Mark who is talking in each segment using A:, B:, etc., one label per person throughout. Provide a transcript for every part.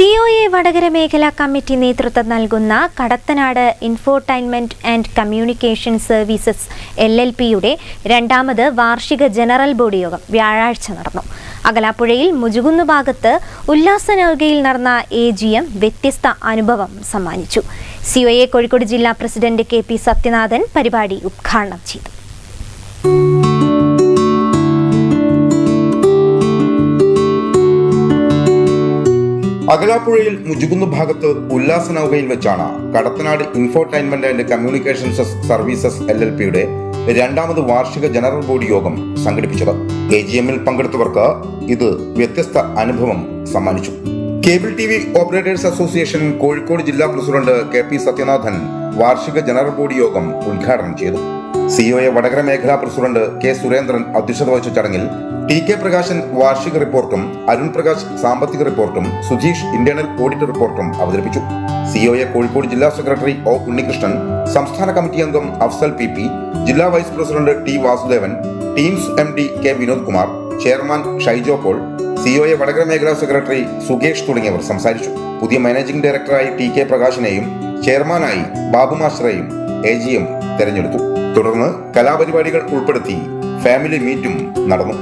A: COA Vadakara മേഖലാ committee നേതൃത്വം നൽകുന്ന Kadathanad infotainment and communication services LLPയുടെ രണ്ടാമത് വാർഷിക ജനറൽ ബോഡി യോഗം വ്യാഴാഴ്ച നടന്നു. അകലാപ്പുഴയിൽ മുജുകുന്ന് ഭാഗത്ത് ഉല്ലാസനൗകയിൽ നടന്ന AGM വ്യത്യസ്ത അനുഭവം സമ്മാനിച്ചു. COA കോഴിക്കോട് ജില്ലാ പ്രസിഡന്റ് KP സത്യനാഥൻ പരിപാടി ഉദ്ഘാടനം ചെയ്തു.
B: അകലാപ്പുഴയിൽ മുജുകുന്ന് ഭാഗത്ത് ഉല്ലാസനൗകയിൽ വെച്ചാണ് Kadathanad infotainment and communication services LLPയുടെ രണ്ടാമത് വാർഷിക ജനറൽ ബോഡി യോഗം സംഘടിപ്പിച്ചത്. AGMൽ പങ്കെടുത്തവർക്ക് ഇത് വ്യത്യസ്ത അനുഭവം സമ്മാനിച്ചു. Cable TV operators association Kozhikode ജില്ലാ പ്രസിഡന്റ് KP സത്യനാഥൻ വാർഷിക ജനറൽ ബോഡി യോഗം ഉദ്ഘാടനം ചെയ്തു. COA വടകര മേഖലാ പ്രസിഡന്റ് K സുരേന്ദ്രൻ അധ്യക്ഷത വഹിച്ച ചടങ്ങിൽ TK പ്രകാശൻ വാർഷിക റിപ്പോർട്ടും അരുൺ പ്രകാശ് സാമ്പത്തിക റിപ്പോർട്ടും സുധീഷ് ഇന്റേണൽ ഓഡിറ്റ് റിപ്പോർട്ടും അവതരിപ്പിച്ചു. COA കോഴിക്കോട് ജില്ലാ സെക്രട്ടറി O ഉണ്ണികൃഷ്ണൻ, സംസ്ഥാന കമ്മിറ്റി അംഗം അഫ്സൽ PP, ജില്ലാ vice president T Vasudevan, teams MD K Vinod Kumar, chairman Shaijo Paul, COA Vadakara മേഖലാ സെക്രട്ടറി സുകേഷ് തുടങ്ങിയവർ സംസാരിച്ചു. പുതിയ മാനേജിംഗ് ഡയറക്ടറായി TK പ്രകാശിനെയും ചെയർമാനായി ബാബു മാസ്റ്ററെയും AGM തെരഞ്ഞെടുത്തു. തുടർന്ന് കലാപരിപാടികൾ ഉൾപ്പെടുത്തി ഫാമിലി മീറ്റും നടന്നു.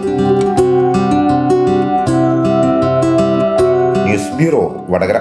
B: News bureau Vadakara.